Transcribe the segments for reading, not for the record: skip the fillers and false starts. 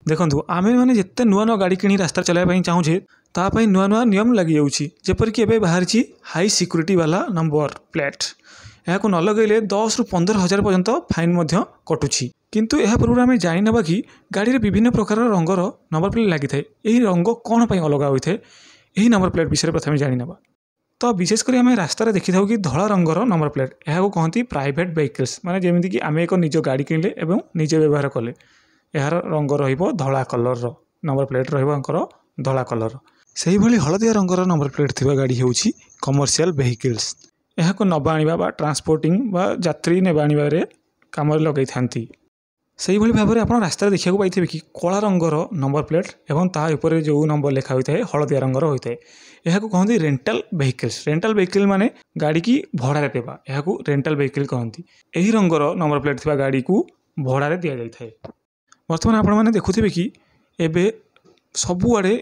देखो आम मैंने जिते नुआ नुआ गाड़ी कि रास्ता चलाइबा चाहूचे तापाई नुआ नुआ नियम लगी जापरिक एवं बाहरी हाई सिक्यूरीटी वाला नंबर प्लेट यहाँ न लगेले 10 ରୁ 15,000 पर्यंत फाइन कटुची किंतु यह पूर्व आम जाना कि गाड़ी में विभिन्न प्रकार रंगर नंबर प्लेट लगी थाए यही रंग कौन पर अलग होता है यही नंबर प्लेट विषय प्रथम जाना। तो विशेषकर आम रास्तार देखी था कि धला रंगर नंबर प्लेट यहाँ कहती प्राइवेट व्हीकल्स माने जमीक आम एक निज गाड़ी किणले और निजे व्यवहार कले यार रंग रहा कलर नंबर प्लेट रहा कलर से हलदिया रंगर नंबर प्लेट थी गाड़ी हूँ कमर्शियल व्हीकल्स यहाँ को नवा आने ट्रांसपोर्टिंग यात्री नेबा आने कम लगे था से भाव में आप रास्ता देखा पाई कि कला रंगर नंबर प्लेट एवं तापर जो नंबर लिखा होता है हलदिया रंगर होता है यह कहते रेंटल व्हीकल माने गाड़ी की भड़ा देवा यह रेंटल व्हीकल कहती यही रंगर नंबर प्लेट थी गाड़ी को भड़ा दि जाए। बर्तमान आपण मैंने देखुवे कि एबे सबुआड़े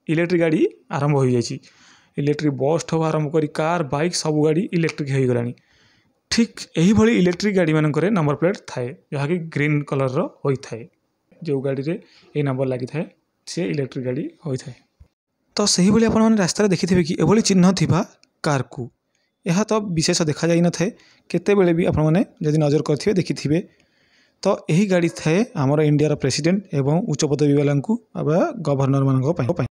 इलेक्ट्रिक गाड़ी आरंभ हो जाए इलेक्ट्रिक बस ठू आरंभ कर कार बाइक सब गाड़ी इलेक्ट्रिक हो गला ठीक यही इलेक्ट्रिक गाड़ी मानक नंबर प्लेट थाए जहाँकि ग्रीन कलर होता है जो गाड़ी में ये नंबर लगी था सी इलेक्ट्रिक गाड़ी होता है। तो सही भाई आपने रास्ता देखिथे कि एभली चिन्ह थिबा कार को यह तो विशेष देखा जाई न थाए केतेबेले भी आपने जदि नजर करेंगे देखिथे तो यही गाड़ी थाए आमर इंडिया प्रेसिडेंट एवं उच्च पदवी वाला गवर्नर मान।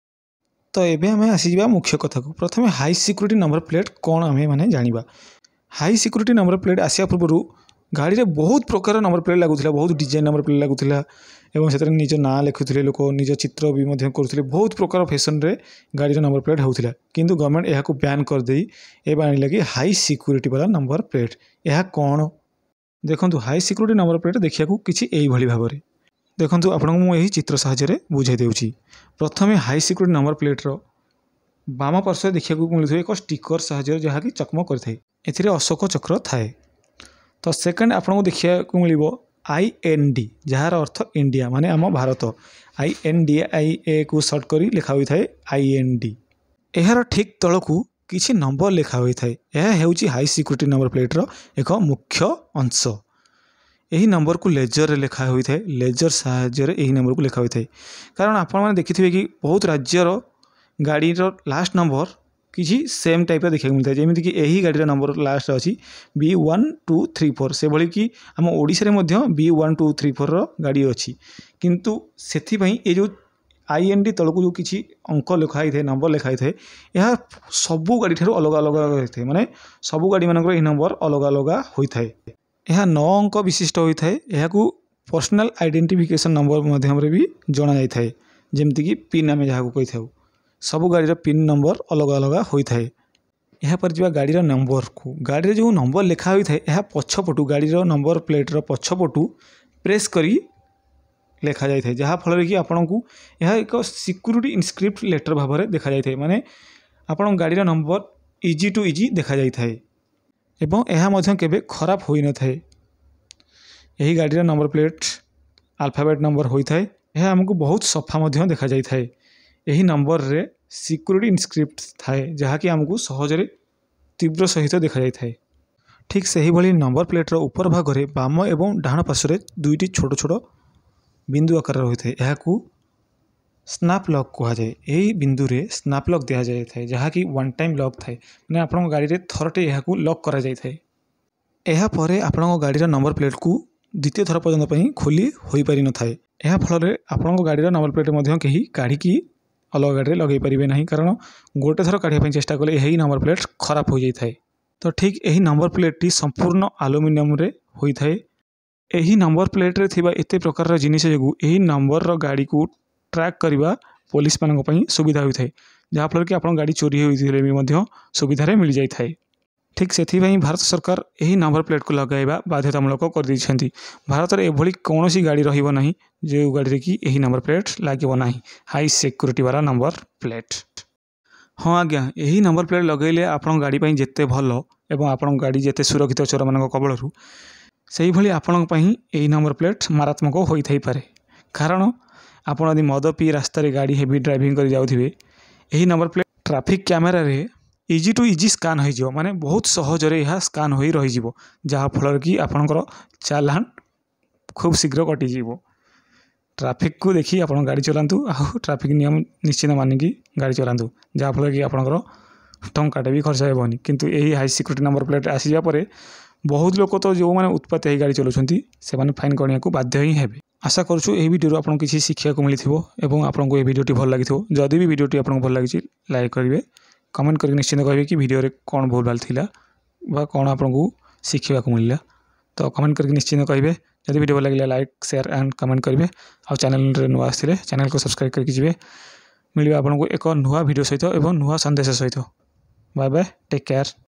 तो ये आम आसीजा मुख्य कथा को प्रथम हाई सिक्यूरीटी नंबर प्लेट कौन आम मैंने जाना। हाई सिक्यूरीटी नंबर प्लेट आसिया पूर्व गाड़ी में बहुत प्रकार नंबर प्लेट लगुला बहुत डिजाइन नंबर प्लेट लगुला एवं से निज ना लिखुले लोक निज चित्र भी करुले बहुत प्रकार फैशन रे गाड़ी नंबर प्लेट होता किंतु गवर्नमेंट यह बैन करदे एवं आने लगी हाई सिक्यूरीटी वाला नंबर प्लेट यह कौन देखो हाई सिक्यूरीटी नंबर प्लेट देखा किसी यही भाव में देखो आपको मुझे चित्र साहाय्य बुझाई देउछि। प्रथम हाई सिक्यूरीटी नंबर प्लेट्र बाम पार्श्व देखा मिलूँ एक स्टिकर साहाय्य जहाँकि चकमक करते एथिरे अशोक चक्र थाए। तो सेकेंड आपको देखा मिल IND जार अर्थ इंडिया माने आम भारत INDIA को सर्ट कर लिखा होता है IND यार ठीक तल को किसी नंबर लिखा होता है यह हूँ हाई सिक्यूरीटी नंबर प्लेट्र एक मुख्य अंश यही नंबर को लेजर रे लिखा होता है लेजर साहाय्य यही नंबर को लिखा होता है कारण आपने देखिथे कि बहुत राज्यर गाड़ी लास्ट नंबर किसी सेम टाइप देखा मिलता है जमीक यही गाड़ी नंबर लास्ट अच्छी B1234 से भली कि आम ओडिशा रे B1234 गाड़ी अच्छी किंतु से ये जो IND तल को जो किसी अंक लिखाई थे नंबर लिखाई थे यह सबू गाड़ी ठार अलग अलग होता है माने सबू गाड़ी मानक नंबर अलग अलग होता है यह 9 अंक विशिष्ट होता है यह पर्सनल आइडेंटिफिकेशन नंबर मध्यम भी जना जाए था जमीक पिन आम जहाँ कही था सबू गाड़ी पिन नंबर अलग अलग होता है। यह पर जा गाड़ी नंबर को गाड़ी जो नंबर लिखा होता है यह पछपटू गाड़ी नंबर प्लेट्र पछपटू प्रेस करी लिखा जाए जहाँ फल कि आपण को यह एक सिक्यूरीटी इनस्क्रिप्ट लेटर भाव में देखा जाए माने आपण गाड़ी नंबर इजी टू इजी देखा जाए एवं यह केबे खराब हो न थाए यही गाड़ी नंबर प्लेट अल्फाबेट नंबर होता है यह आमको बहुत सफा देखा जाए था यही नंबर रे सिक्यूरीटी इनस्क्रिप्ट थाए जहाँकि आमको सहजरे तीव्र सहित देखा जाए था। ठीक से ही भली नंबर प्लेट्र ऊपर भाग में बाम एवं डाण पार्श्व दुईटी छोट छोट बिंदु आकार होता है यह स्नाप लॉक कह जाए यही बिंदु रे स्नाप लॉक दिया जाए था जहाँकि वन टाइम लॉक थाए मैंने आपन गाड़ी रे थरटे यह लॉक करा जाए था यह पर आपन गाड़ी नंबर प्लेट को द्वितीय थर पर्यंत खोली हो पारि न थाए यह फल आपन गाड़ी नंबर प्लेट कहीं काढ़ी अलग गाड़ी लगे पारे ना कारण गोटे थर काढ़ा चेष्टा कले यही नंबर प्लेट खराब हो जाए। तो ठीक यही नंबर प्लेट संपूर्ण आलुमिनियम रे होता है यही नंबर प्लेट रे थिबा एते प्रकार जिनिस जो यही नंबर गाड़ी को ट्रैक करवा पुलिस मान सुविधा होता है जहाँफल कि आप गाड़ी चोरी होते सुविधा मिल जाए। ठीक से भारत सरकार यही नंबर प्लेट को लगाइबा बाध्यतामूलक कर दी भारत में एभली कौन सी गाड़ी रहिबो नहीं जो गाड़ी की यही नंबर प्लेट लगे ना हाई सिक्यूरीटी वाला नंबर प्लेट। हाँ आज्ञा यही नंबर प्लेट लगेले आपण गाड़ी जिते भल एवं आपण गाड़ी जिते सुरक्षित चोर मान कबलू से भाई आपण यही नंबर प्लेट मारात्मक होई पारे कारण आपण यदि मद पी रास्तार गाड़ी हेवी ड्राइविंग कर जाउथिबे यही नंबर प्लेट ट्रैफिक कैमेरा रे इजी टू इजी स्कान हो माने बहुत सहजरे यह स्कान हो रही जहाँ फल कि आपणकर चालान खूब शीघ्र कटिज ट्राफिक को देखी आप गाड़ी चलातु आ ट्राफिक नियम निश्चित मानिकी गाड़ी चलातु जहाँफल कि आपंकर टंकाटे भी खर्च हेबनी किंतु यही हाई सिक्यूरिटी नंबर प्लेट आसीजा पर बहुत लोक तो जो मैंने उत्पात ही गाड़ी चलाउछंती से फाइन गणिया को बाध्य ही हेबे। आशा करूँ यही वीडियो आपको किसी शिक्षा को मिली और आपको ये वीडियोटी भल लगी जदि भी वीडियोटी आपको भल लगी लाइक करेंगे कमेंट करके निश्चित कहे कि वीडियो कौन भूल भाल थिला बा कौन आपको शिखा मिलला तो कमेंट करके निश्चित कहे जब वीडियो भल लगे लाइक शेयर एंड कमेंट करेंगे और चैनल नुआ आसते चैनल को सब्सक्राइब करके जी मिले आपको एक नुआ वीडियो सहित और नुआ संदेश सहित बाय बाय टेक केयर।